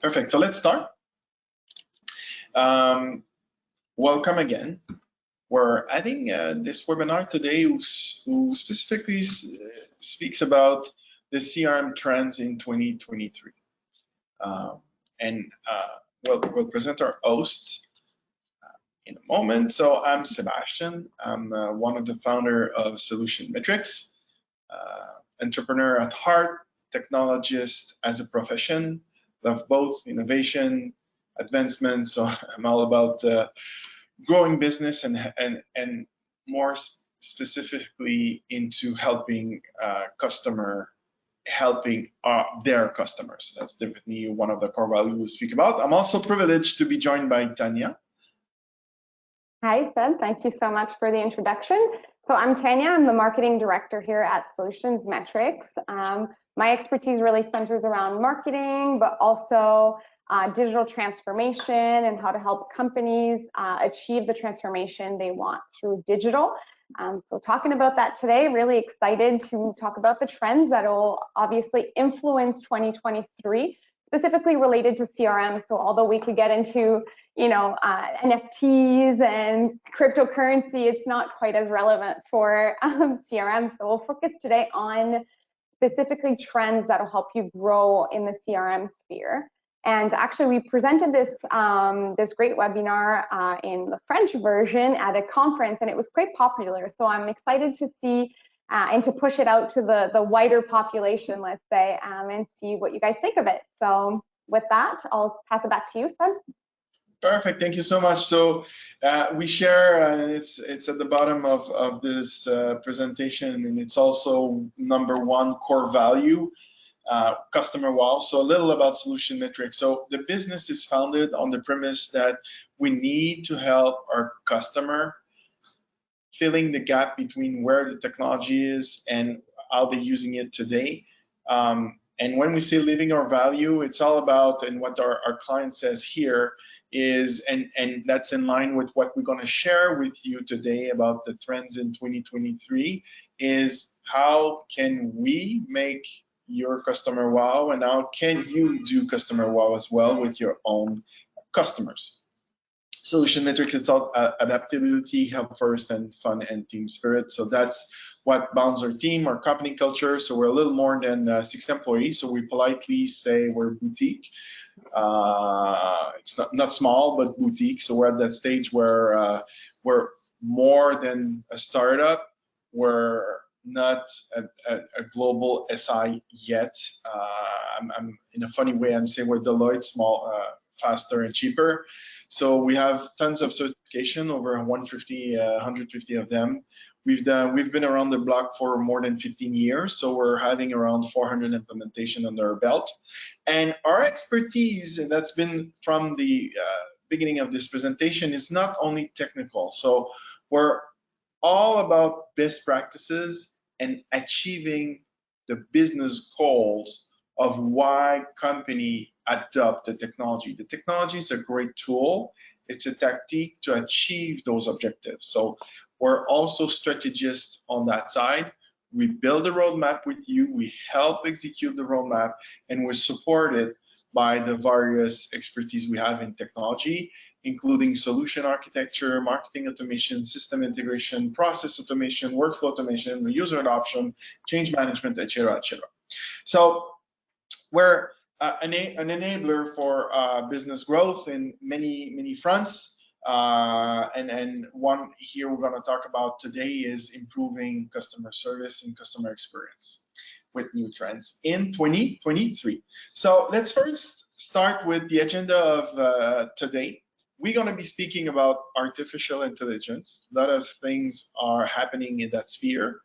Perfect. So let's start. Welcome again. We're having this webinar today who specifically speaks about the CRM trends in 2023. We'll present our hosts in a moment. So I'm Sebastien. I'm one of the founder of Solutions Metrix, entrepreneur at heart, technologist as a profession, love both innovation, advancement. So I'm all about growing business and more specifically into helping helping their customers. That's definitely one of the core values we speak about. I'm also privileged to be joined by Tanya. Hi, Seb. Thank you so much for the introduction. So I'm Tanya. I'm the marketing director here at Solutions Metrix. My expertise really centers around marketing, but also digital transformation and how to help companies achieve the transformation they want through digital. So talking about that today, really excited to talk about the trends that will obviously influence 2023, specifically related to CRM. So although we could get into NFTs and cryptocurrency, it's not quite as relevant for CRM. So we'll focus today on specifically trends that will help you grow in the CRM sphere. And actually, we presented this this great webinar in the French version at a conference, and it was quite popular. So I'm excited to see and to push it out to the wider population, let's say, and see what you guys think of it. So with that, I'll pass it back to you, Seb. Perfect. Thank you so much. So we share, it's at the bottom of this presentation, and it's also #1 core value, customer wow. So a little about Solution Metrix. So the business is founded on the premise that we need to help our customer filling the gap between where the technology is and how they're using it today. And when we say living our value, it's all about, and what our client says here is, and that's in line with what we're going to share with you today about the trends in 2023, is how can we make your customer wow, and how can you do customer wow as well with your own customers. Solution Metrix, it's all adaptability, help first, and fun and team spirit. So that's what bounds our team, our company culture. So we're a little more than 6 employees. So we politely say we're boutique. It's not small, but boutique. So we're at that stage where we're more than a startup. We're not a global SI yet. I'm in a funny way, I'm saying we're Deloitte, small, faster and cheaper. So we have tons of certification, over 150 of them. We've been around the block for more than 15 years, so we're having around 400 implementation under our belt. And our expertise, and that's been from the beginning of this presentation, is not only technical. So we're all about best practices and achieving the business goals of why company adopt the technology. The technology is a great tool. It's a tactic to achieve those objectives. So we're also strategists on that side. We build a roadmap with you, we help execute the roadmap, and we're supported by the various expertise we have in technology, including solution architecture, marketing automation, system integration, process automation, workflow automation, user adoption, change management, etc., etc. So we're an enabler for business growth in many fronts. And one here we're going to talk about today is improving customer service and customer experience with new trends in 2023. So let's first start with the agenda of today. We're going to be speaking about artificial intelligence. A lot of things are happening in that sphere.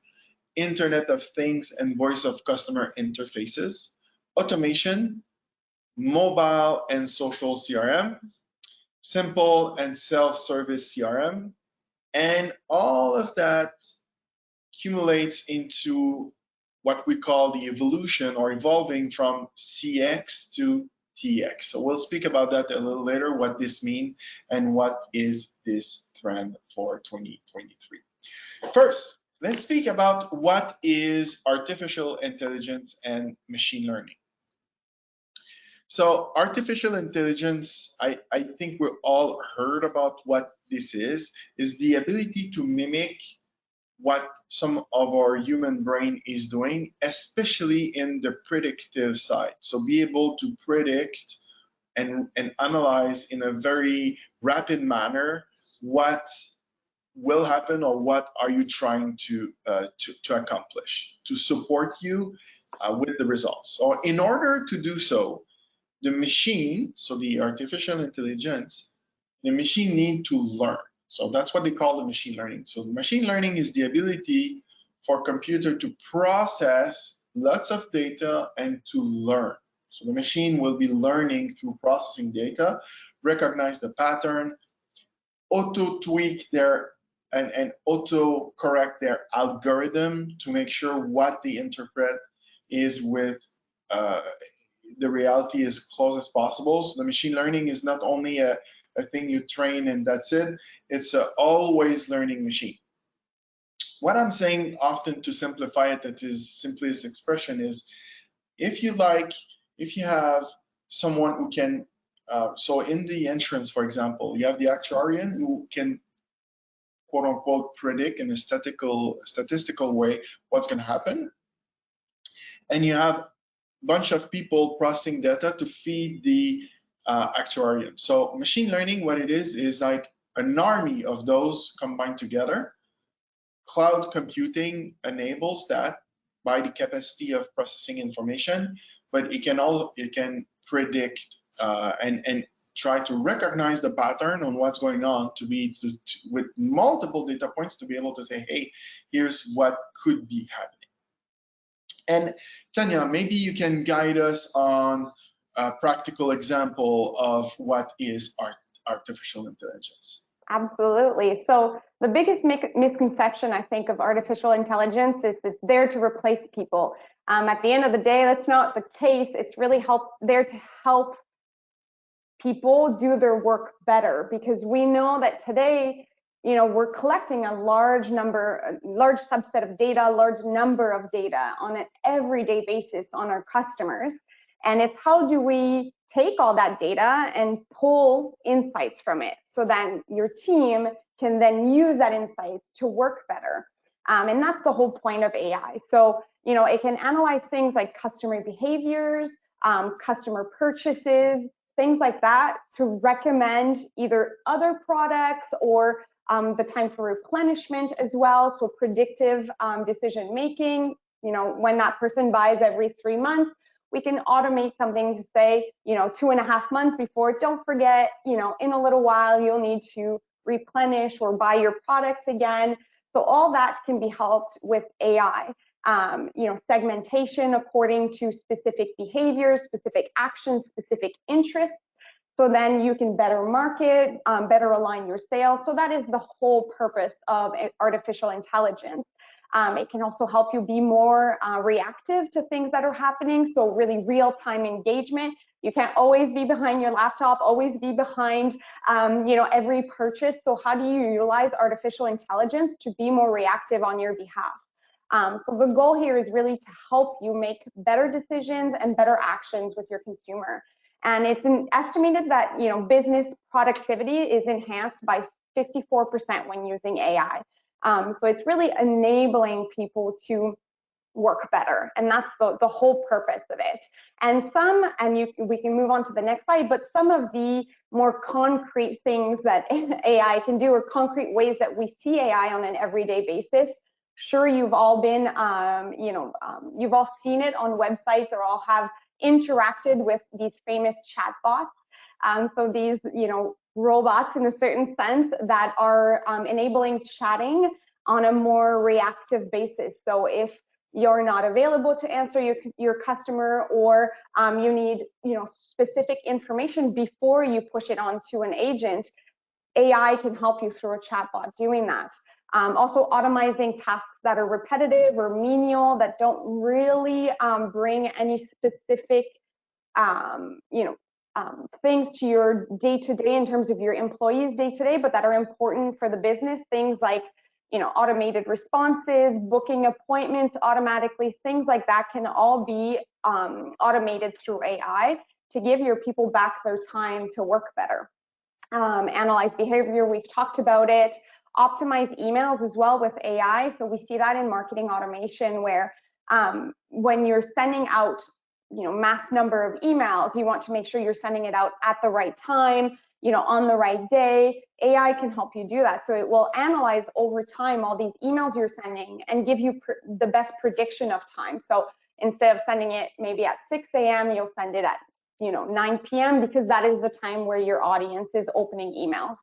Internet of Things and voice of customer interfaces, automation, mobile and social CRM, simple and self-service CRM, and all of that accumulates into what we call the evolution or evolving from CX to TX. So we'll speak about that a little later, what this means and what is this trend for 2023. First, let's speak about what is artificial intelligence and machine learning. So artificial intelligence, I think we all heard about what this is the ability to mimic what some of our human brain is doing, especially in the predictive side. So be able to predict and analyze in a very rapid manner what will happen or what are you trying to accomplish to support you with the results. So in order to do so, the machine, so the artificial intelligence, the machine need to learn. So that's what they call the machine learning. So machine learning is the ability for computer to process lots of data and to learn. So the machine will be learning through processing data, recognize the pattern, auto tweak their and auto correct their algorithm to make sure what they interpret is with the reality as close as possible. So the machine learning is not only a thing you train and that's it, it's a always learning machine. What I'm saying often to simplify it, that is simplest expression, is if you have someone who can, so in the insurance, for example, you have the actuarian who can quote unquote predict in a statistical way what's going to happen, and you have bunch of people processing data to feed the actuarian. So machine learning, what it is like an army of those combined together. Cloud computing enables that by the capacity of processing information, but it can predict and try to recognize the pattern on what's going on with multiple data points to be able to say, hey, here's what could be happening. And Tanya, maybe you can guide us on a practical example of what is artificial intelligence. Absolutely. So the biggest misconception, I think, of artificial intelligence is it's there to replace people. At the end of the day, that's not the case. It's really there to help people do their work better, because we know that today, we're collecting a large subset of data, large number of data on an everyday basis on our customers. And it's how do we take all that data and pull insights from it so that your team can then use that insights to work better. And that's the whole point of AI. So, it can analyze things like customer behaviors, customer purchases, things like that, to recommend either other products or the time for replenishment as well. So predictive decision making, when that person buys every 3 months, we can automate something to say, 2.5 months before, don't forget, in a little while, you'll need to replenish or buy your product again. So all that can be helped with AI. Segmentation according to specific behaviors, specific actions, specific interests. So then you can better market, better align your sales. So that is the whole purpose of artificial intelligence. It can also help you be more reactive to things that are happening. So really real-time engagement. You can't always be behind your laptop, always be behind, every purchase. So how do you utilize artificial intelligence to be more reactive on your behalf? So the goal here is really to help you make better decisions and better actions with your consumer. And it's estimated that business productivity is enhanced by 54% when using AI. So it's really enabling people to work better, and that's the whole purpose of it. And we can move on to the next slide, but some of the more concrete things that AI can do, or concrete ways that we see AI on an everyday basis. Sure, you've all been, you've all seen it on websites, or all have interacted with these famous chatbots. So these, robots in a certain sense that are enabling chatting on a more reactive basis. So if you're not available to answer your customer, or you need specific information before you push it on to an agent, AI can help you through a chatbot doing that. Also automizing tasks that are repetitive or menial, that don't really bring any specific things to your day-to-day in terms of your employees' day-to-day, but that are important for the business. Things like automated responses, booking appointments automatically, things like that can all be automated through AI. to give your people back their time to work better. Analyze behavior, we've talked about it. Optimize emails as well with AI. So we see that in marketing automation, where when you're sending out, mass number of emails, you want to make sure you're sending it out at the right time, on the right day. AI can help you do that. So it will analyze over time all these emails you're sending and give you the best prediction of time. So instead of sending it maybe at 6 a.m., you'll send it at 9 p.m. because that is the time where your audience is opening emails.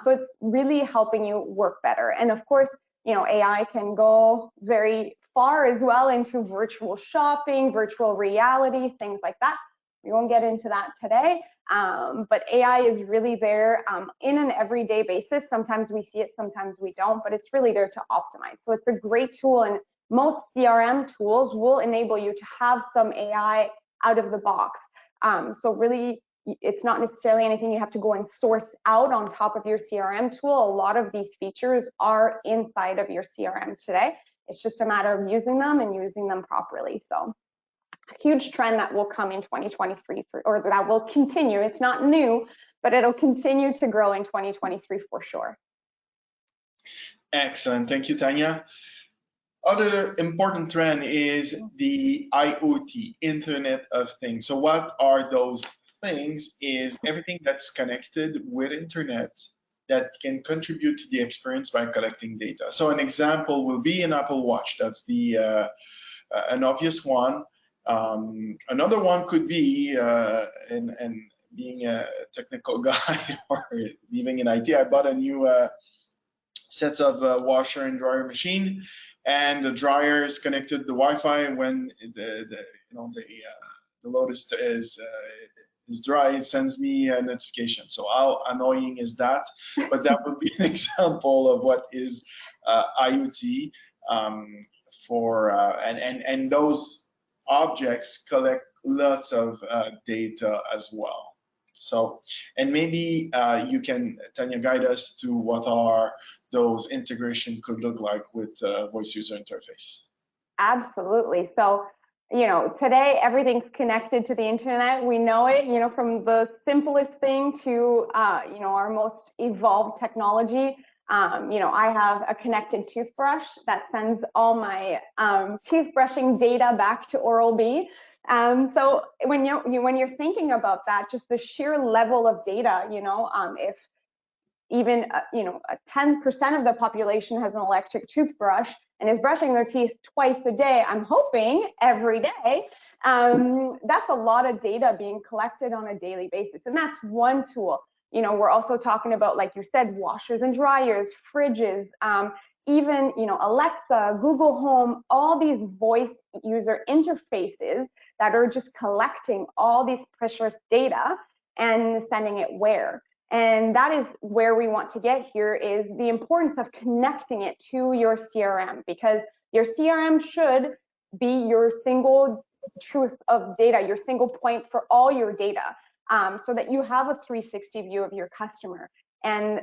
So it's really helping you work better. And of course, AI can go very far as well into virtual shopping, virtual reality, things like that. We won't get into that today, but AI is really there in an everyday basis. Sometimes we see it, sometimes we don't, but it's really there to optimize. So it's a great tool, and most CRM tools will enable you to have some AI out of the box. So really, it's not necessarily anything you have to go and source out on top of your CRM tool. A lot of these features are inside of your CRM today. It's just a matter of using them and using them properly. So a huge trend that will come in 2023, or that will continue. It's not new, but it'll continue to grow in 2023 for sure. Excellent. Thank you, Tanya. Other important trend is the IoT, Internet of Things. So what are those things? Is everything that's connected with internet that can contribute to the experience by collecting data. So an example will be an Apple Watch. That's the an obvious one. Another one could be, and being a technical guy or living in IT, I bought a new sets of washer and dryer machine, and the dryer is connected to the Wi-Fi. When the load is dry, it sends me a notification. So how annoying is that? But that would be an example of what is IoT and those objects collect lots of data as well. So, and maybe you can, Tanya, guide us to what are those integration could look like with voice user interface. Absolutely. So, today everything's connected to the internet. We know it, from the simplest thing to, our most evolved technology. I have a connected toothbrush that sends all my toothbrushing data back to Oral-B. So when you're thinking about that, just the sheer level of data, if even 10% of the population has an electric toothbrush and is brushing their teeth twice a day, I'm hoping every day, that's a lot of data being collected on a daily basis. And that's one tool. We're also talking about, like you said, washers and dryers, fridges, even, Alexa, Google Home, all these voice user interfaces that are just collecting all these precious data and sending it where. And that is where we want to get here, is the importance of connecting it to your CRM, because your CRM should be your single truth of data, your single point for all your data, so that you have a 360 view of your customer. And,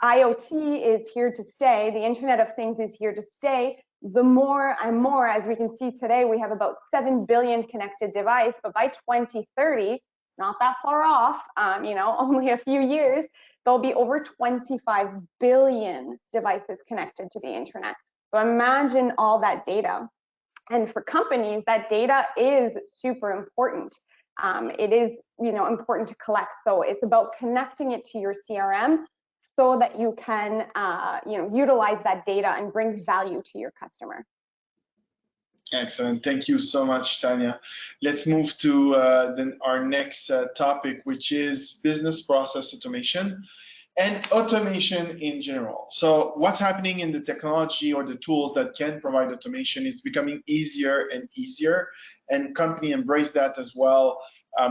IoT is here to stay. The Internet of Things is here to stay. The more and more, as we can see today, we have about 7 billion connected devices, but by 2030, not that far off, only a few years, there'll be over 25 billion devices connected to the internet. So imagine all that data. And for companies, that data is super important. It is, important to collect. So it's about connecting it to your CRM so that you can, utilize that data and bring value to your customer. Excellent. Thank you so much, Tanya. Let's move to our next topic, which is business process automation and automation in general. So what's happening in the technology or the tools that can provide automation? It's becoming easier and easier, and companies embrace that as well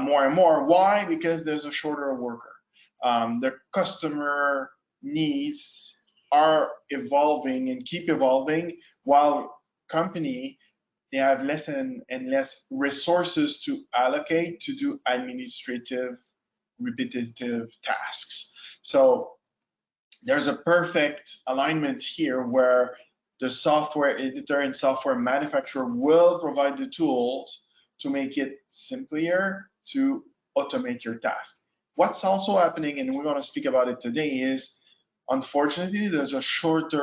more and more. Why? Because there's a shorter worker. The customer needs are evolving and keep evolving, while company, they have less and less resources to allocate to do administrative, repetitive tasks. So there's a perfect alignment here where the software editor and software manufacturer will provide the tools to make it simpler, to automate your task. What's also happening, and we're going to speak about it today, is unfortunately there's a shortage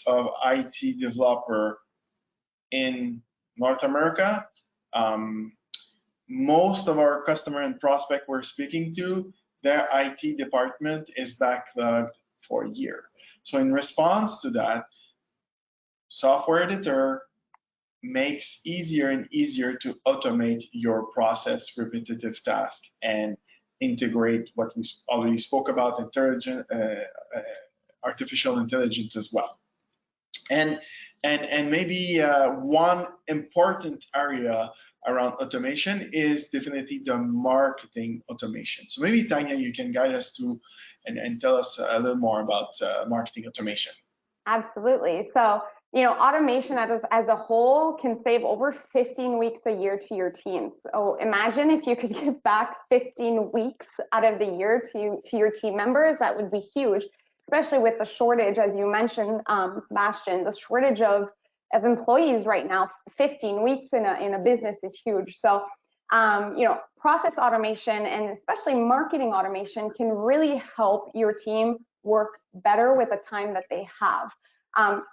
of IT developer in North America. Most of our customer and prospect we're speaking to, their IT department is backlogged for a year. So in response to that, software editor makes easier and easier to automate your process, repetitive task, and integrate what we already spoke about, artificial intelligence as well. And maybe one important area around automation is definitely the marketing automation. So maybe Tanya, you can guide us through and tell us a little more about marketing automation. Absolutely. So, you know, automation as a whole can save over 15 weeks a year to your teams. So imagine if you could give back 15 weeks out of the year to your team members. That would be huge, especially with the shortage, as you mentioned, Sebastien, the shortage of employees right now. 15 weeks in a business is huge. So, you know, process automation and especially marketing automation can really help your team work better with the time that they have.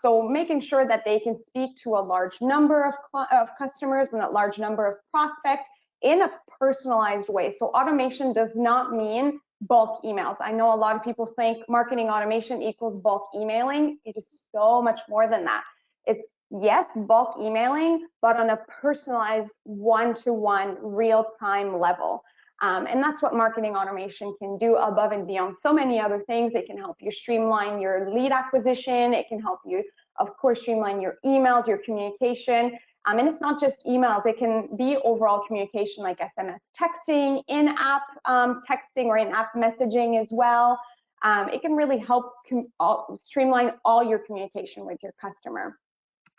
So making sure that they can speak to a large number of customers and a large number of prospects in a personalized way. So automation does not mean bulk emails. I know a lot of people think marketing automation equals bulk emailing. It is so much more than that. It's, yes, bulk emailing, but on a personalized one-to-one real-time level. And that's what marketing automation can do above and beyond so many other things. It can help you streamline your lead acquisition. It can help you, of course, streamline your emails, your communication. And it's not just emails. It can be overall communication like SMS texting, in-app texting, or in-app messaging as well. It can really help streamline all your communication with your customer.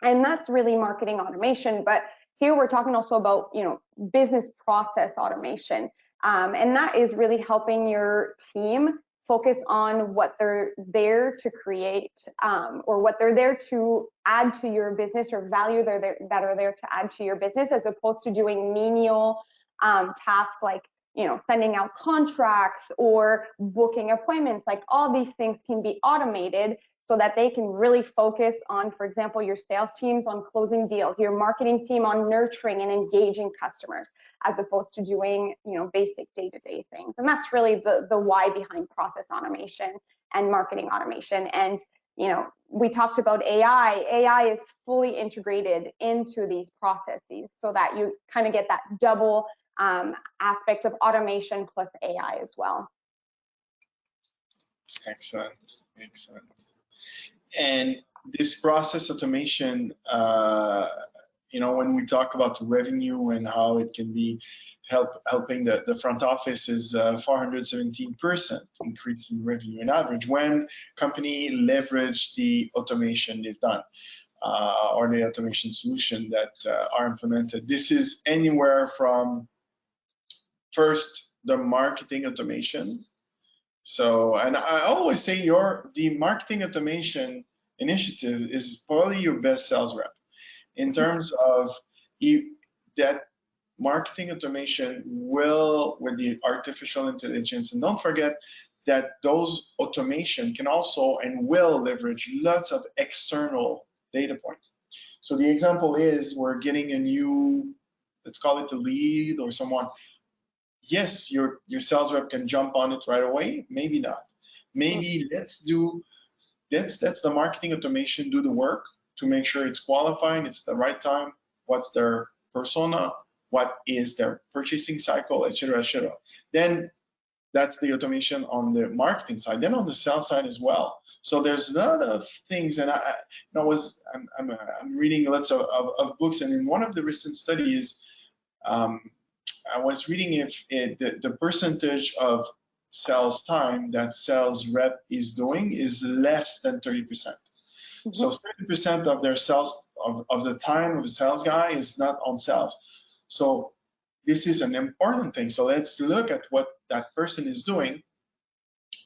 And that's really marketing automation. But here we're talking also about, you know, business process automation. And that is really helping your team focus on what they're there to create, or what they're there to add to your business, or value that are there to add to your business, as opposed to doing menial tasks like, you know, sending out contracts or booking appointments. Like, all these things can be automated so that they can really focus on, for example, your sales teams on closing deals, your marketing team on nurturing and engaging customers, as opposed to doing, you know, basic day-to-day things. And that's really the why behind process automation and marketing automation. And, you know, we talked about AI. AI is fully integrated into these processes so that you kind of get that double aspect of automation plus AI as well. Excellent, excellent. And this process automation, you know, when we talk about revenue and how it can be helping the front office, is 417% increase in revenue on average when company leverage the automation they've done, or the automation solution that are implemented. This is anywhere from, first, the marketing automation. So, and I always say the marketing automation initiative is probably your best sales rep in terms of that marketing automation will, with the artificial intelligence, and don't forget that those automation can also and will leverage lots of external data points. So the example is, we're getting a new, let's call it a lead or someone. Yes, your sales rep can jump on it right away. Maybe not. Maybe let's the marketing automation do the work to make sure it's qualifying, it's the right time, what's their persona, what is their purchasing cycle, etc., etc. Then that's the automation on the marketing side. Then on the sales side as well. So there's a lot of things, and I'm reading lots of books, and in one of the recent studies, I was reading if the percentage of sales time that sales rep is doing is less than 30%. Mm-hmm. So 30% of their sales of the time of the sales guy is not on sales. So this is an important thing. So let's look at what that person is doing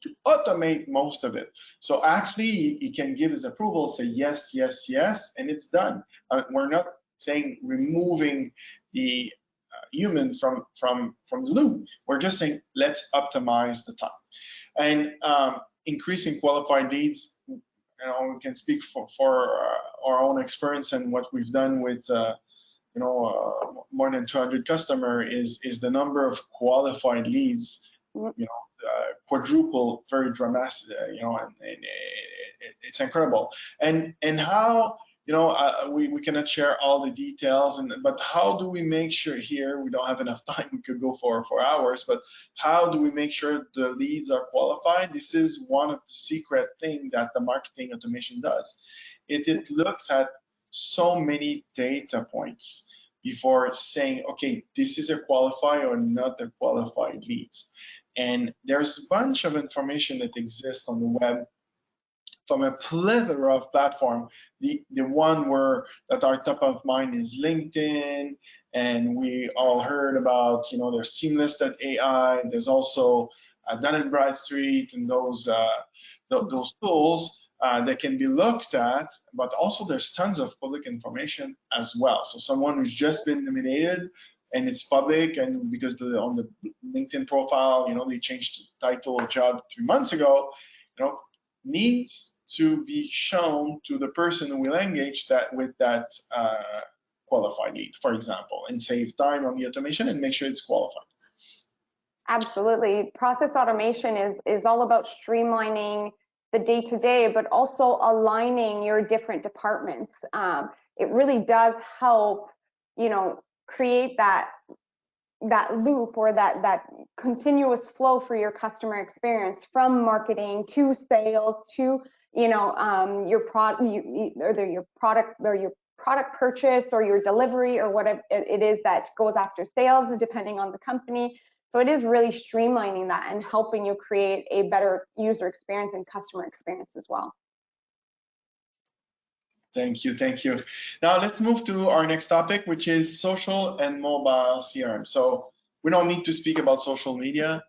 to automate most of it. So actually, he can give his approval, say yes, yes, yes, and it's done. We're not saying removing the human from the loop. We're just saying, let's optimize the time. And increasing qualified leads, we can speak for our own experience and what we've done with more than 200 customers is the number of qualified leads, quadruple very dramatic, and it's incredible. And how, we cannot share all the details, but how do we make sure here, we don't have enough time, we could go for hours, but how do we make sure the leads are qualified? This is one of the secret things that the marketing automation does. It looks at so many data points before saying, okay, this is a qualified or not a qualified lead. And there's a bunch of information that exists on the web from a plethora of platforms. The one that are top of mind is LinkedIn, and we all heard about, there's Seamless.ai. There's also Dun & Bradstreet and those tools that can be looked at, but also there's tons of public information as well. So someone who's just been nominated and it's public, and because on the LinkedIn profile, they changed the title of job 3 months ago, needs to be shown to the person who will engage with that qualified lead, for example, and save time on the automation and make sure it's qualified. Absolutely. Process automation is all about streamlining the day-to-day, but also aligning your different departments. It really does help, create that loop or that continuous flow for your customer experience, from marketing to sales to your product or your product purchase or your delivery or whatever it is that goes after sales, depending on the company. So it is really streamlining that and helping you create a better user experience and customer experience as well. Thank you. Now let's move to our next topic, which is social and mobile CRM. So we don't need to speak about social media,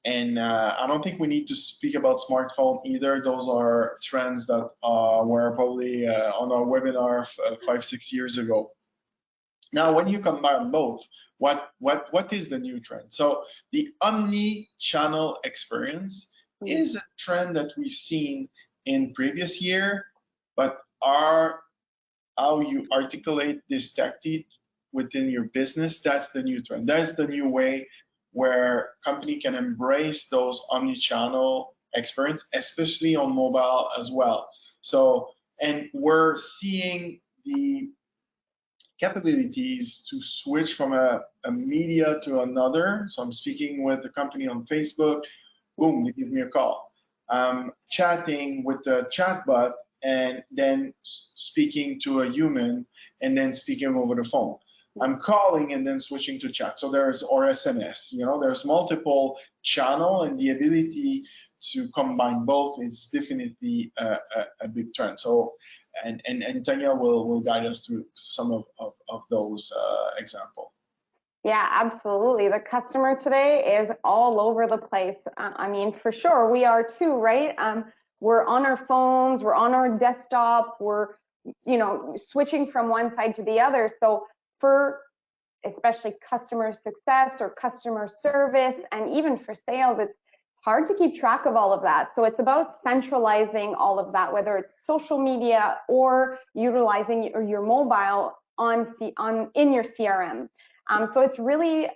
and I don't think we need to speak about smartphone either. Those are trends that were probably on our webinar 5-6 years ago. Now, when you combine both, what is the new trend? So the omni-channel experience is a trend that we've seen in previous year, but how you articulate this tactic within your business, that's the new trend. That's the new way where company can embrace those omni-channel experience, especially on mobile as well. So, and we're seeing the capabilities to switch from a media to another. So I'm speaking with a company on Facebook, boom, they give me a call. Chatting with the chatbot, and then speaking to a human, and then speaking over the phone. I'm calling and then switching to chat. So or SMS, there's multiple channel, and the ability to combine both is definitely a big trend. So, and Tanya will guide us through some of those examples. Yeah, absolutely. The customer today is all over the place. I mean, for sure, we are too, right? We're on our phones, we're on our desktop, we're, switching from one side to the other. So for especially customer success or customer service, and even for sales, it's hard to keep track of all of that. So it's about centralizing all of that, whether it's social media or utilizing your mobile in your CRM. So it's really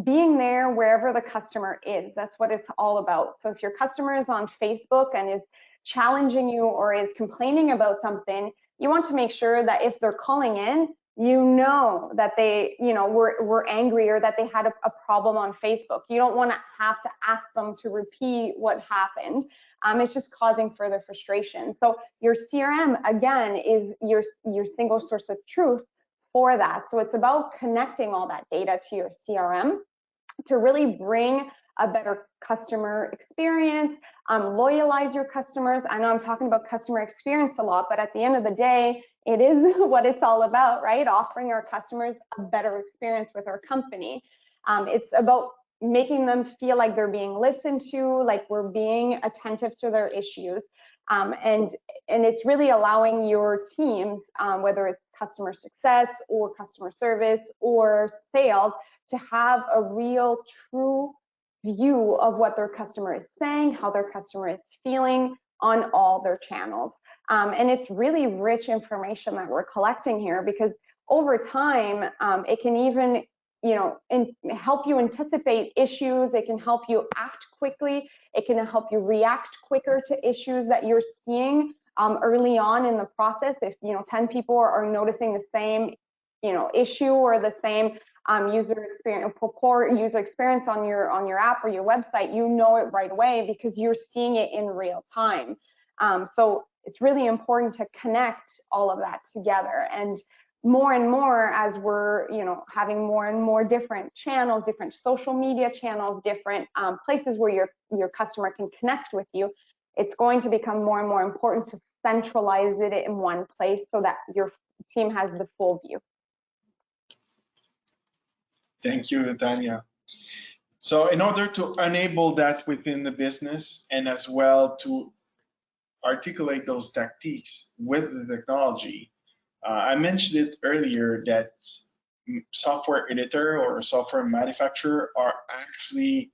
being there wherever the customer is. That's what it's all about. So if your customer is on Facebook and is challenging you or is complaining about something, you want to make sure that if they're calling in, that they, were angry or that they had a problem on Facebook. You don't want to have to ask them to repeat what happened. It's just causing further frustration. So your CRM, again, is your single source of truth for that. So it's about connecting all that data to your CRM to really bring a better customer experience, loyalize your customers. I know I'm talking about customer experience a lot, but at the end of the day, it is what it's all about, right? Offering our customers a better experience with our company. It's about making them feel like they're being listened to, like we're being attentive to their issues. And it's really allowing your teams, whether it's customer success or customer service or sales to have a real true view of what their customer is saying, how their customer is feeling on all their channels. And it's really rich information that we're collecting here, because over time, it can even help you anticipate issues. It can help you act quickly. It can help you react quicker to issues that you're seeing early on in the process. If 10 people are noticing the same issue or the same user experience on your app or your website, you know it right away because you're seeing it in real time. So it's really important to connect all of that together. And more as we're having more and more different channels, different social media channels, different places where your customer can connect with you, it's going to become more and more important to centralize it in one place so that your team has the full view. Thank you, Tanya. So in order to enable that within the business and as well to articulate those tactics with the technology, I mentioned it earlier that software editor or software manufacturer are actually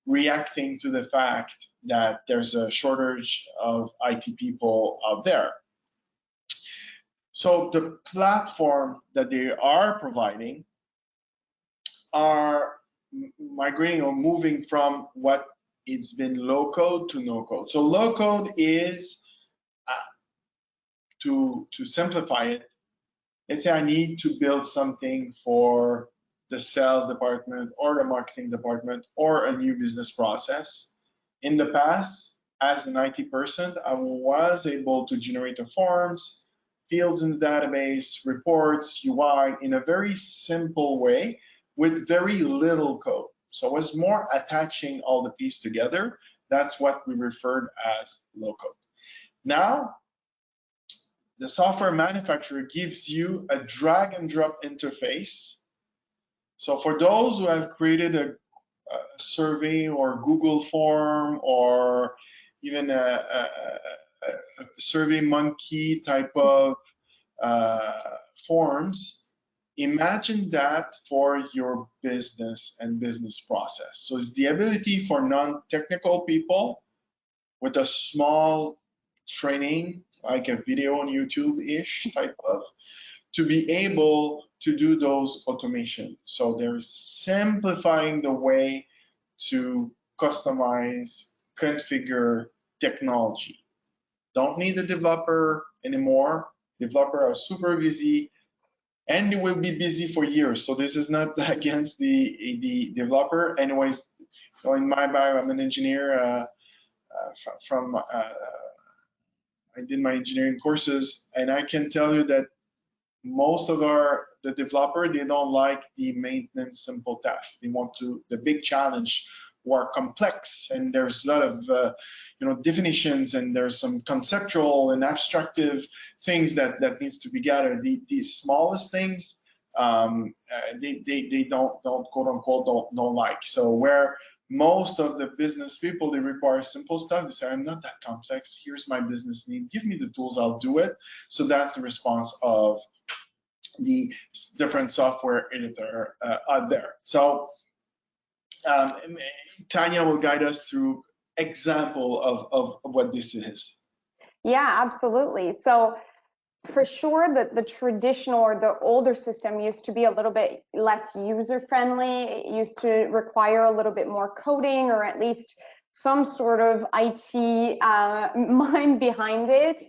reacting to the fact that there's a shortage of IT people out there. So the platform that they are providing are migrating or moving from what it's been low code to no code. So low code is to simplify it. Let's say I need to build something for the sales department or the marketing department or a new business process. In the past, as an IT person, I was able to generate the forms, fields in the database, reports, UI in a very simple way with very little code. So it was more attaching all the pieces together. That's what we referred as low code. Now, the software manufacturer gives you a drag and drop interface. So for those who have created a survey or Google form or even a Survey Monkey type of forms, imagine that for your business and business process. So it's the ability for non-technical people with a small training, like a video on YouTube-ish type of, to be able to do those automation. So they're simplifying the way to customize, configure technology. Don't need a developer anymore. Developers are super busy, and they will be busy for years. So this is not against the developer. Anyways, so in my bio, I'm an engineer I did my engineering courses, and I can tell you that most of the developer, they don't like the maintenance simple tasks. They want the big challenge or complex, and there's a lot of definitions, and there's some conceptual and abstractive things that needs to be gathered. The smallest things they don't quote unquote don't like. So where most of the business people, they require simple stuff. They say, I'm not that complex. Here's my business need. Give me the tools, I'll do it. So that's the response of the different software editor out there. So Tanya will guide us through example of what this is. Yeah, absolutely. So for sure, the traditional or the older system used to be a little bit less user-friendly. It used to require a little bit more coding, or at least some sort of IT mind behind it.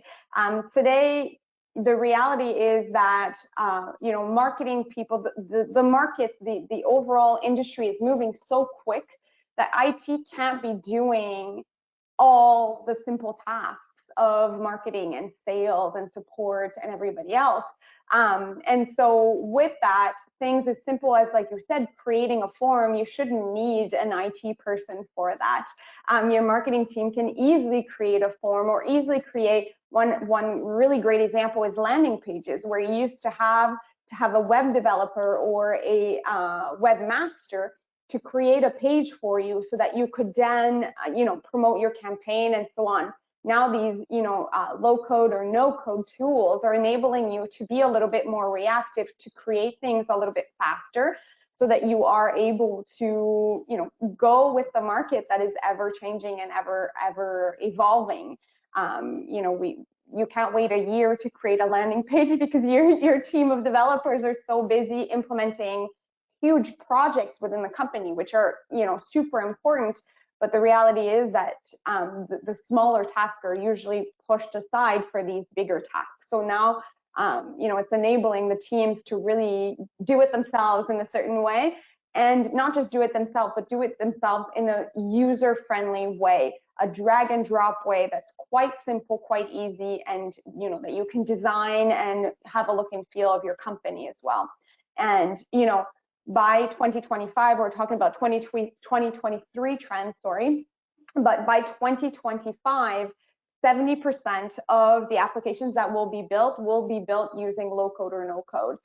Today, the reality is that marketing people, the market, the overall industry is moving so quick that IT can't be doing all the simple tasks of marketing and sales and support and everybody else. And so with that, things as simple as, like you said, creating a form, you shouldn't need an IT person for that. Your marketing team can easily create a form, or easily create one really great example is landing pages, where you used to have a web developer or a webmaster to create a page for you so that you could then promote your campaign and so on. Now these, low code or no code tools are enabling you to be a little bit more reactive, to create things a little bit faster, so that you are able to, go with the market that is ever changing and ever evolving. You can't wait a year to create a landing page because your team of developers are so busy implementing huge projects within the company, which are, super important. But the reality is that the smaller tasks are usually pushed aside for these bigger tasks. So now, it's enabling the teams to really do it themselves in a certain way, and not just do it themselves, but do it themselves in a user-friendly way, a drag and drop way that's quite simple, quite easy, and that you can design and have a look and feel of your company as well. And by 2025, we're talking about 2023 trends, sorry, but by 2025, 70% of the applications that will be built using low code or no code.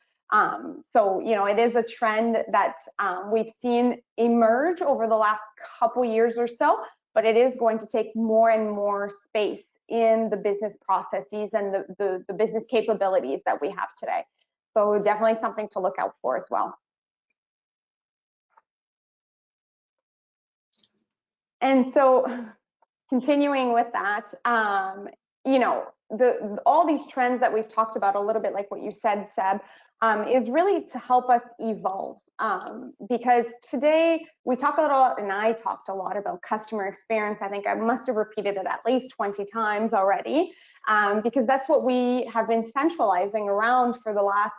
So, it is a trend that we've seen emerge over the last couple years or so, but it is going to take more and more space in the business processes and the business capabilities that we have today. So definitely something to look out for as well. And so continuing with that, all these trends that we've talked about a little bit, like what you said, Seb, is really to help us evolve. Because today we talk a lot, and I talked a lot about customer experience. I think I must have repeated it at least 20 times already, because that's what we have been centralizing around for the last,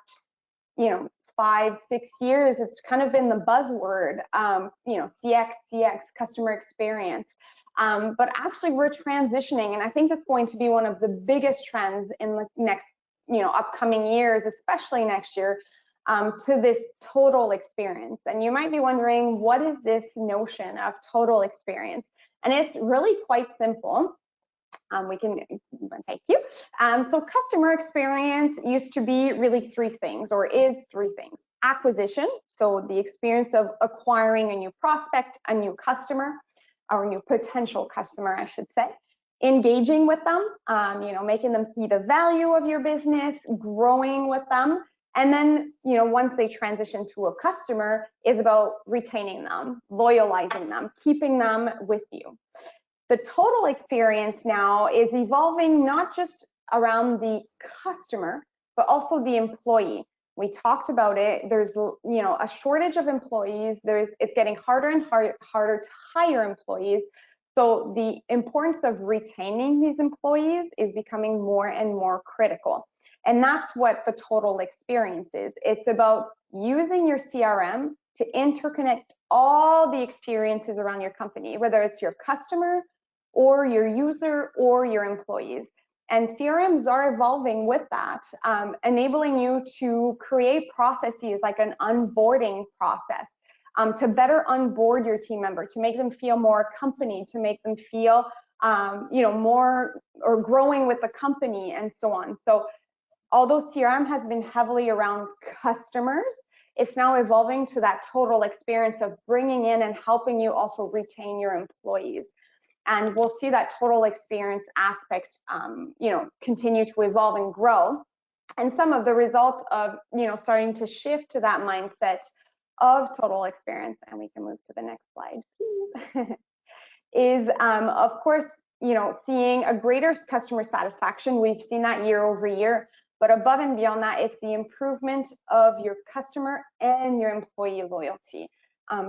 5-6 years. It's kind of been the buzzword, CX, customer experience. But actually we're transitioning, and I think that's going to be one of the biggest trends in the next, upcoming years, especially next year, to this total experience. And you might be wondering, what is this notion of total experience? And it's really quite simple. Thank you. So customer experience used to be really three things, or is three things. Acquisition, so the experience of acquiring a new prospect, a new customer, or a new potential customer, I should say. Engaging with them, making them see the value of your business, growing with them. And then, once they transition to a customer, is about retaining them, loyalizing them, keeping them with you. The total experience now is evolving not just around the customer, but also the employee. We talked about it. There's, a shortage of employees. It's getting harder and harder to hire employees. So the importance of retaining these employees is becoming more and more critical. And that's what the total experience is. It's about using your CRM to interconnect all the experiences around your company, whether it's your customer or your user or your employees. And CRMs are evolving with that, enabling you to create processes like an onboarding process, to better onboard your team member, to make them feel more accompanied, to make them feel, more or growing with the company, and so on. So although CRM has been heavily around customers, it's now evolving to that total experience of bringing in and helping you also retain your employees. And we'll see that total experience aspect, continue to evolve and grow. And some of the results of, starting to shift to that mindset of total experience, and we can move to the next slide, is, of course, seeing a greater customer satisfaction. We've seen that year over year, but above and beyond that, it's the improvement of your customer and your employee loyalty.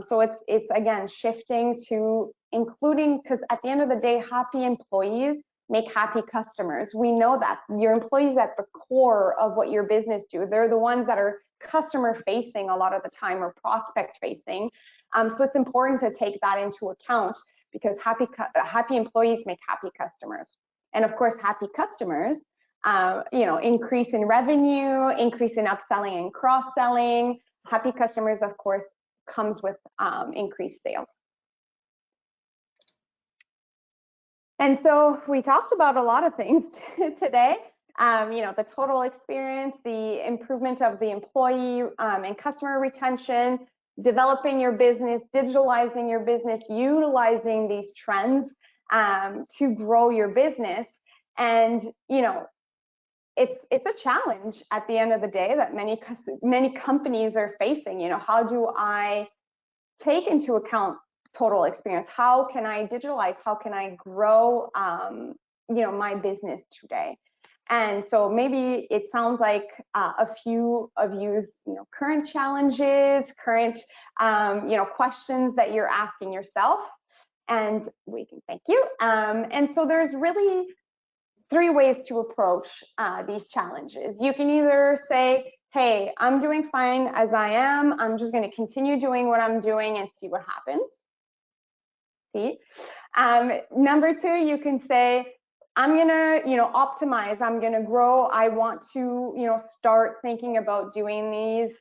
So it's again shifting to including, because at the end of the day, happy employees make happy customers. We know that your employees at the core of what your business do. They're the ones that are customer facing a lot of the time, or prospect facing. So it's important to take that into account, because happy employees make happy customers. And of course, happy customers, increase in revenue, increase in upselling and cross-selling. Happy customers, of course, comes with increased sales. And so we talked about a lot of things today. The total experience, the improvement of the employee and customer retention, developing your business, digitalizing your business, utilizing these trends, to grow your business. And, you know, it's a challenge at the end of the day that many companies are facing. You know, how do I take into account total experience? How can I digitalize? How can I grow, you know, my business today? And so maybe it sounds like a few of you's, you know, current challenges, current, you know, questions that you're asking yourself. And we can thank you. And so there's really three ways to approach these challenges. You can either say, hey, I'm doing fine as I am. I'm just going to continue doing what I'm doing and see what happens. See? Number two, you can say, I'm going to, you know, optimize. I'm going to grow. I want to, you know, start thinking about doing these,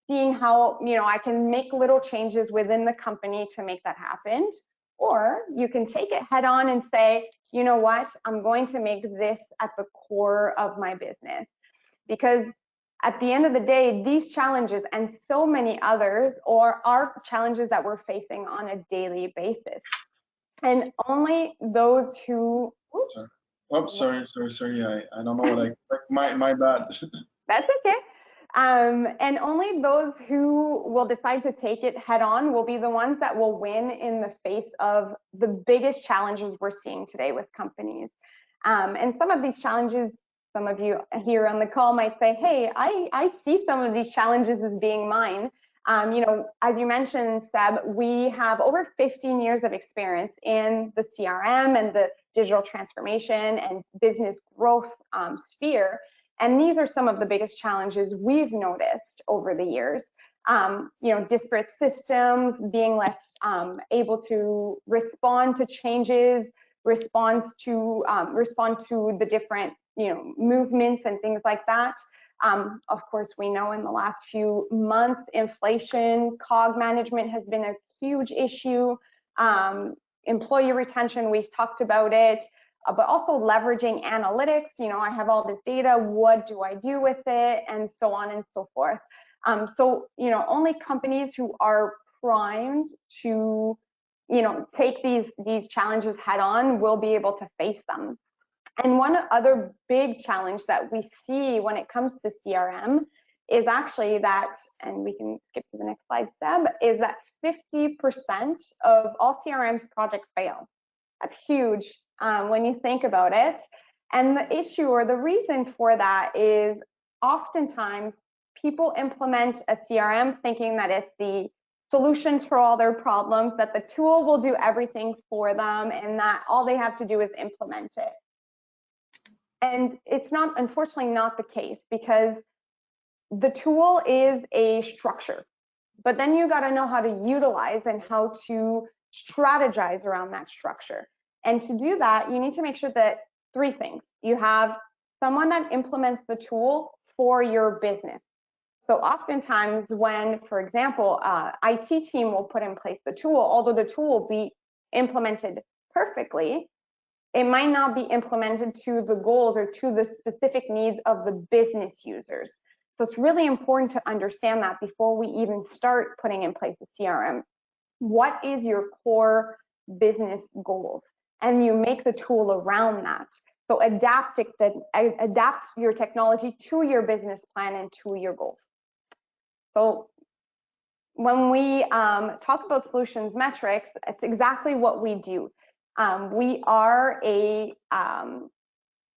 seeing how, you know, I can make little changes within the company to make that happen. Or you can take it head on and say, you know what, I'm going to make this at the core of my business. Because at the end of the day, these challenges and so many others are challenges that we're facing on a daily basis. And only those who... Sorry. Oh, sorry. I don't know what my bad. That's okay. And only those who will decide to take it head on will be the ones that will win in the face of the biggest challenges we're seeing today with companies. And some of these challenges, some of you here on the call might say, hey, I see some of these challenges as being mine. You know, as you mentioned, Seb, we have over 15 years of experience in the CRM and the digital transformation and business growth sphere. And these are some of the biggest challenges we've noticed over the years. You know, disparate systems, being less able to respond to changes, respond to the different, you know, movements and things like that. Of course, we know in the last few months, inflation, COG management has been a huge issue. Employee retention, we've talked about it. But also leveraging analytics, you know, I have all this data, what do I do with it, and so on and so forth. So, you know, only companies who are primed to, you know, take these challenges head on will be able to face them. And one other big challenge that we see when it comes to CRM is actually that, and we can skip to the next slide, Seb, is that 50% of all CRM's projects fail. That's huge when you think about it. And the issue or the reason for that is oftentimes people implement a CRM thinking that it's the solution to all their problems, that the tool will do everything for them, and that all they have to do is implement it. And it's not, unfortunately, not the case, because the tool is a structure, but then you got to know how to utilize and how to strategize around that structure. And to do that, you need to make sure that three things. You have someone that implements the tool for your business. So oftentimes when, for example, IT team will put in place the tool, although the tool will be implemented perfectly, it might not be implemented to the goals or to the specific needs of the business users. So it's really important to understand that before we even start putting in place a CRM. What is your core business goals? And you make the tool around that. So adapt your technology to your business plan and to your goals. So when we talk about Solutions Metrix, it's exactly what we do. We are a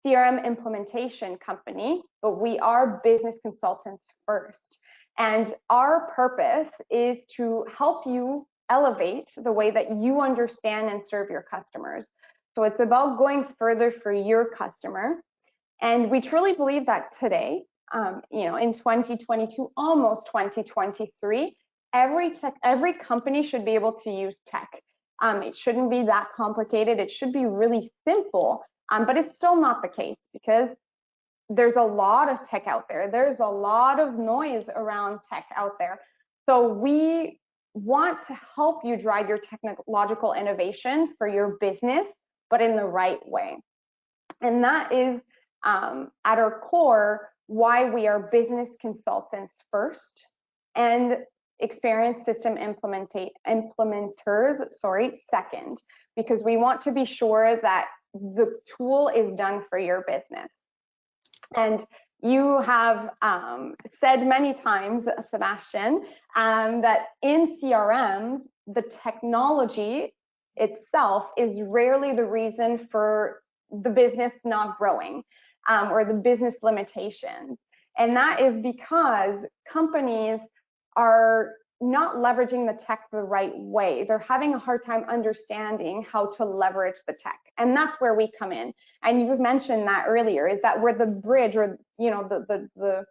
CRM implementation company, but we are business consultants first. And our purpose is to help you elevate the way that you understand and serve your customers. So it's about going further for your customer. And we truly believe that today, you know, in 2022, almost 2023, every company should be able to use tech. It shouldn't be that complicated. It should be really simple, but it's still not the case, because there's a lot of tech out there. There's a lot of noise around tech out there. So we want to help you drive your technological innovation for your business, but in the right way. And that is at our core why we are business consultants first. And experienced system implementers, second, because we want to be sure that the tool is done for your business. And you have said many times, Sebastien, that in CRMs, the technology itself is rarely the reason for the business not growing or the business limitations. And that is because companies are not leveraging the tech the right way. They're having a hard time understanding how to leverage the tech. And that's where we come in. And you've mentioned that earlier, is that we're the bridge, or the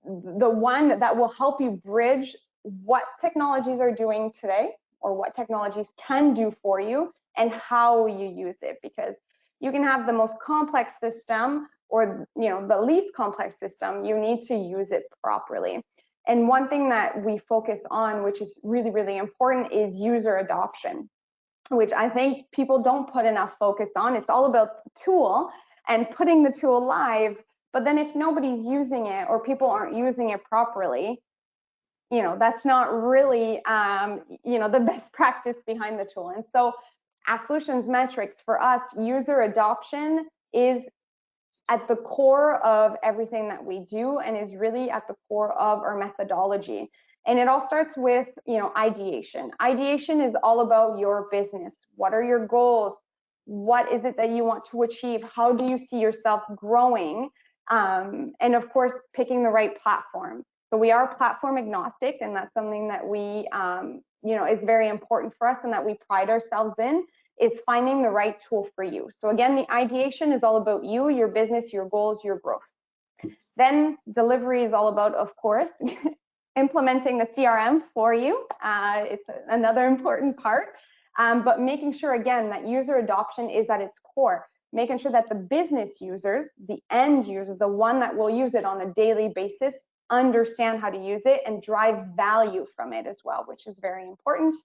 one that will help you bridge what technologies are doing today, or what technologies can do for you, and how you use it. Because you can have the most complex system, or the least complex system, you need to use it properly. And one thing that we focus on, which is really, really important, is user adoption, which I think people don't put enough focus on. It's all about the tool and putting the tool live, but then if nobody's using it, or people aren't using it properly, that's not really the best practice behind the tool. And so at Solutions Metrix, for us, user adoption is at the core of everything that we do, and is really at the core of our methodology. And it all starts with, ideation. Ideation is all about your business. What are your goals? What is it that you want to achieve? How do you see yourself growing? And of course, picking the right platform. So we are platform agnostic, and that's something that we, is very important for us, and that we pride ourselves in, is finding the right tool for you. So again, the ideation is all about you, your business, your goals, your growth. Then delivery is all about, of course, implementing the CRM for you. It's another important part, but making sure, again, that user adoption is at its core, making sure that the business users, the end user, the one that will use it on a daily basis, understand how to use it and drive value from it as well, which is very important.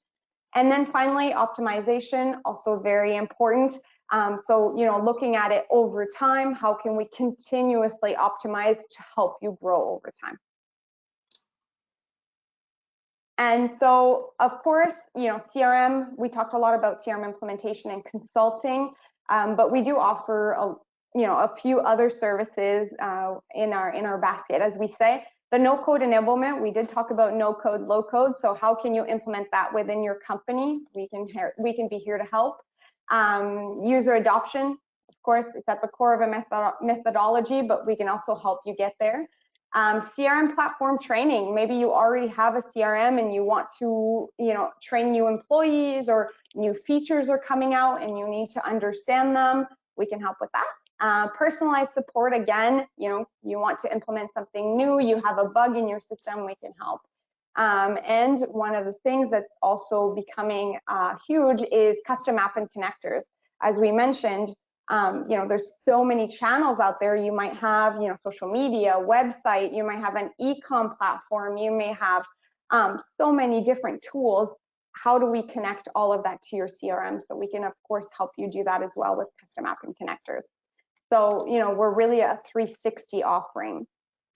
And then finally, optimization, also very important. So, looking at it over time, how can we continuously optimize to help you grow over time? And so, of course, CRM, we talked a lot about CRM implementation and consulting, but we do offer a few other services in our basket, as we say. The no-code enablement, we did talk about no-code, low-code. So how can you implement that within your company? We can be here to help. User adoption, of course, it's at the core of a methodology, but we can also help you get there. CRM platform training. Maybe you already have a CRM and you want to, train new employees, or new features are coming out and you need to understand them. We can help with that. Personalized support, again, you want to implement something new, you have a bug in your system, we can help. And one of the things that's also becoming huge is custom app and connectors. As we mentioned, there's so many channels out there. You might have, social media, website, you might have an e-com platform, you may have so many different tools. How do we connect all of that to your CRM? So we can, of course, help you do that as well with custom app and connectors. So, we're really a 360 offering.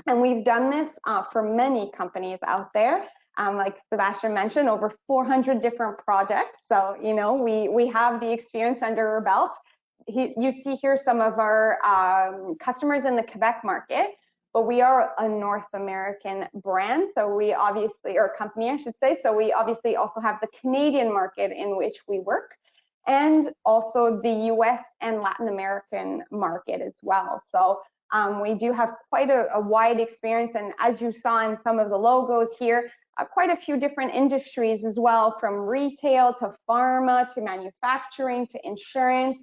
And we've done this for many companies out there. Like Sebastien mentioned, over 400 different projects. So, we have the experience under our belt. You see here some of our customers in the Quebec market, but we are a North American brand. So we obviously, or company, I should say. So we obviously also have the Canadian market in which we work, and also the US and Latin American market as well. So we do have quite a wide experience, and as you saw in some of the logos here, quite a few different industries as well, from retail to pharma to manufacturing to insurance.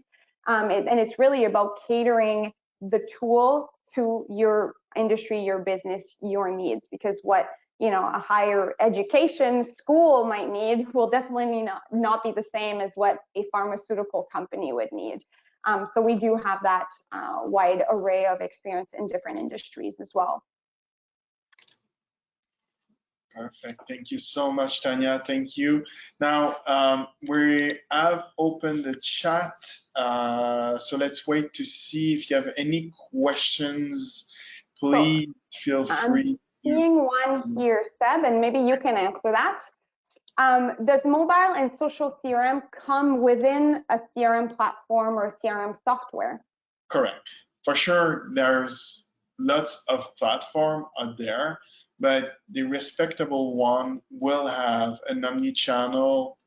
And it's really about catering the tool to your industry, your business, your needs, because what a higher education school might need will definitely not be the same as what a pharmaceutical company would need. So we do have that wide array of experience in different industries as well. Perfect. Thank you so much, Tanya. Thank you. Now, we have opened the chat, so let's wait to see if you have any questions. Please feel free. seeing one here, Seb, and maybe you can answer that. Does mobile and social CRM come within a CRM platform or CRM software? Correct. For sure, there's lots of platform out there, but the respectable one will have an omni-channel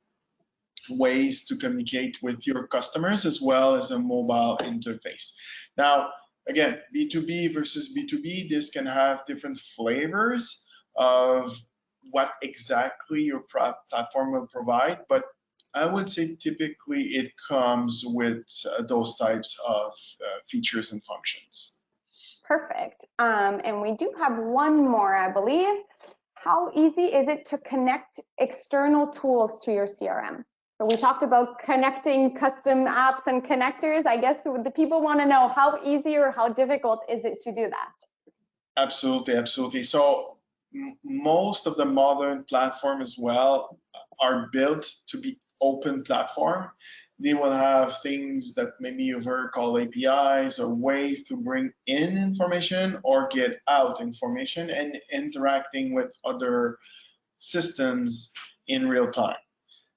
ways to communicate with your customers as well as a mobile interface. Now, again, B2B versus B2B, this can have different flavors of what exactly your platform will provide, but I would say typically it comes with those types of features and functions. Perfect. And we do have one more, I believe. How easy is it to connect external tools to your CRM? So we talked about connecting custom apps and connectors. I guess the people want to know how easy or how difficult is it to do that? Absolutely, absolutely. So most of the modern platforms as well are built to be open platform. They will have things that maybe you've heard called APIs or ways to bring in information or get out information and interacting with other systems in real time.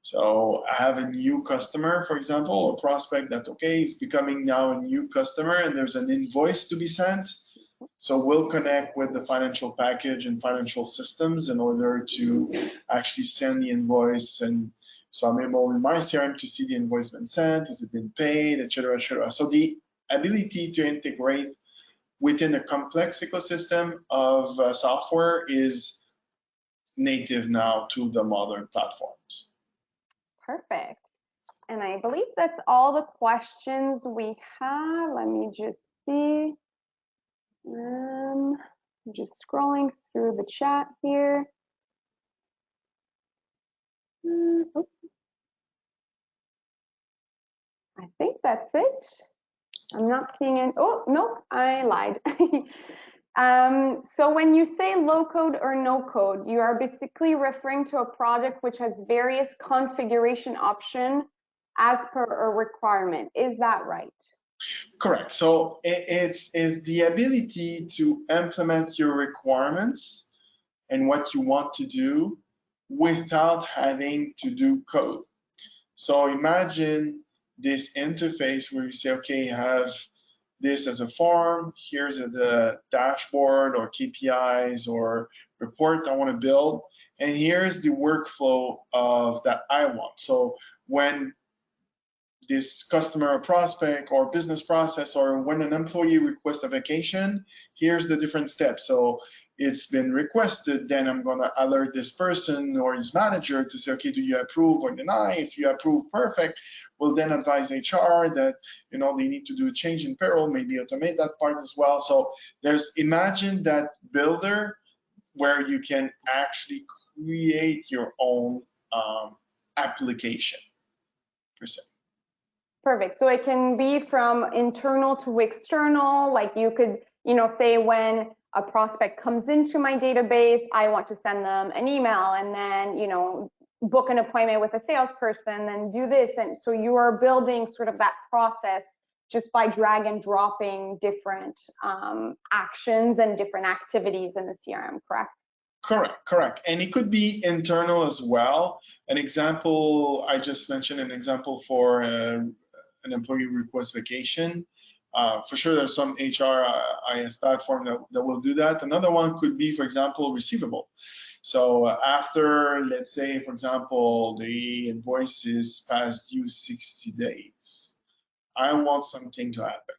So I have a new customer, for example, a prospect that, okay, is becoming now a new customer and there's an invoice to be sent. So we'll connect with the financial package and financial systems in order to actually send the invoice. And so I'm able in my CRM to see the invoice been sent, has it been paid, et cetera, et cetera. So the ability to integrate within a complex ecosystem of software is native now to the modern platforms. Perfect. And I believe that's all the questions we have. Let me just see. I'm just scrolling through the chat here. I think that's it. I'm not seeing it. Oh, no, I lied. So when you say low code or no code, you are basically referring to a project which has various configuration options as per a requirement. Is that right? Correct. So it's the ability to implement your requirements and what you want to do without having to do code. So imagine this interface where you say, okay, have this as a form, here's the dashboard or KPIs or report I want to build, and here's the workflow of that I want. So when this customer or prospect or business process, or when an employee requests a vacation, here's the different steps. So it's been requested, then I'm going to alert this person or his manager to say, okay, do you approve or deny? If you approve, perfect. We'll then advise HR that they need to do a change in payroll, maybe automate that part as well. So imagine that builder where you can actually create your own application per se. Perfect. So it can be from internal to external. Like you could, say when a prospect comes into my database, I want to send them an email and then, book an appointment with a salesperson and do this. And so you are building sort of that process just by drag and dropping different actions and different activities in the CRM, correct? Correct. And it could be internal as well. An example, I just mentioned an example for an employee request vacation. For sure, there's some HRIS platform that will do that. Another one could be, for example, receivable. So after, let's say, for example, the invoice is past due 60 days, I want something to happen.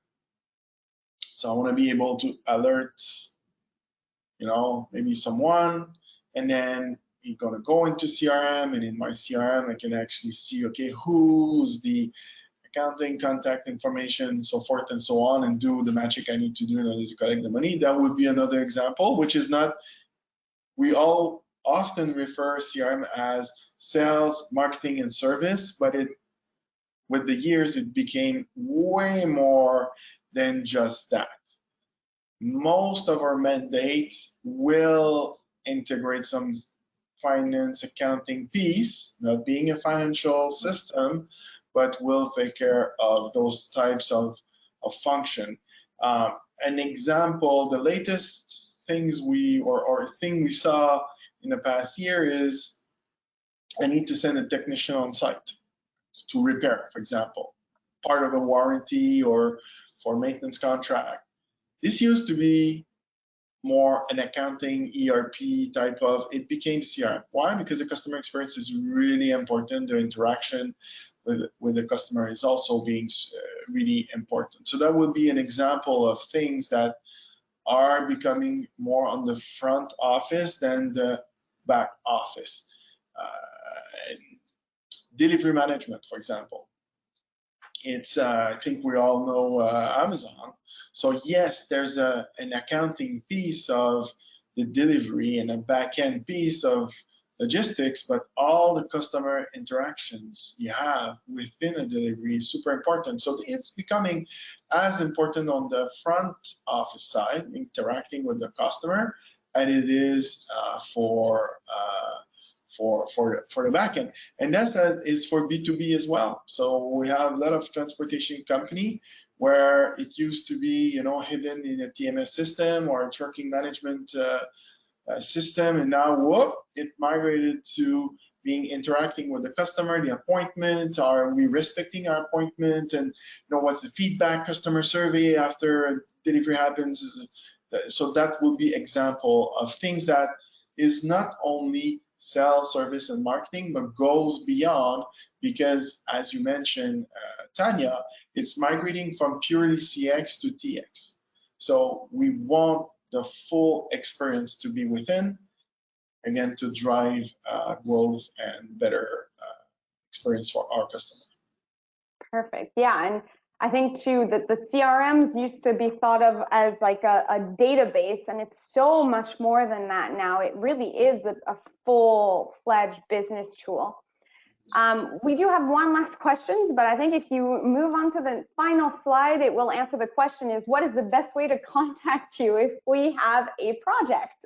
So I want to be able to alert, maybe someone, and then you're going to go into CRM, and in my CRM, I can actually see, okay, who's the accounting, contact information, so forth and so on, and do the magic I need to do in order to collect the money. That would be another example, which is not, we all often refer CRM as sales, marketing, and service, but with the years, it became way more than just that. Most of our mandates will integrate some finance accounting piece, not being a financial system, but will take care of those types of function. An example, the latest things or thing we saw in the past year is I need to send a technician on site to repair, for example, part of a warranty or for maintenance contract. This used to be more an accounting ERP type of, it became CRM. Why? Because the customer experience is really important. The interaction with the customer is also being really important. So that would be an example of things that are becoming more on the front office than the back office. Delivery management, for example. It's, I think we all know Amazon. So yes, there's an accounting piece of the delivery and a back-end piece of logistics, but all the customer interactions you have within a delivery is super important. So it's becoming as important on the front office side, interacting with the customer, and it is for the back end. And that is for B2B as well. So we have a lot of transportation company where it used to be, you know, hidden in a TMS system or a trucking management system, and now whoop, it migrated to being interacting with the customer, the appointment, are we respecting our appointment, and you know, what's the feedback, customer survey after delivery happens. So that will be example of things that is not only sales, service, and marketing, but goes beyond, because as you mentioned, Tanya, it's migrating from purely CX to TX. So we want the full experience to be within, again, to drive growth and better experience for our customer. Perfect. Yeah, and I think too that the CRMs used to be thought of as like a database, and it's so much more than that now. It really is a full-fledged business tool. We do have one last question, but I think if you move on to the final slide, it will answer the question is, what is the best way to contact you if we have a project?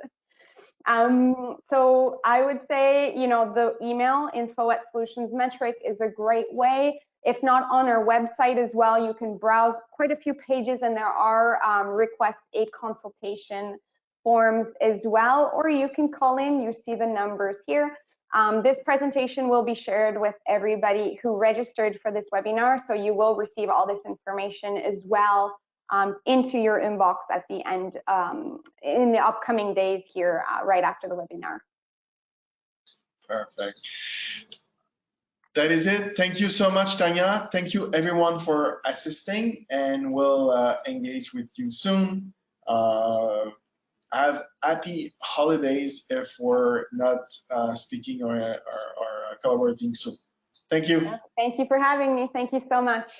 So I would say, you know, the email info@solutionsmetrix is a great way. If not, on our website as well, you can browse quite a few pages, and there are request a consultation forms as well, or you can call in. You see the numbers here. This presentation will be shared with everybody who registered for this webinar, so you will receive all this information as well into your inbox at the end in the upcoming days here right after the webinar. Perfect. That is it. Thank you so much, Tanya. Thank you everyone for assisting, and we'll engage with you soon. Have happy holidays if we're not speaking or collaborating soon. Thank you. Thank you for having me. Thank you so much.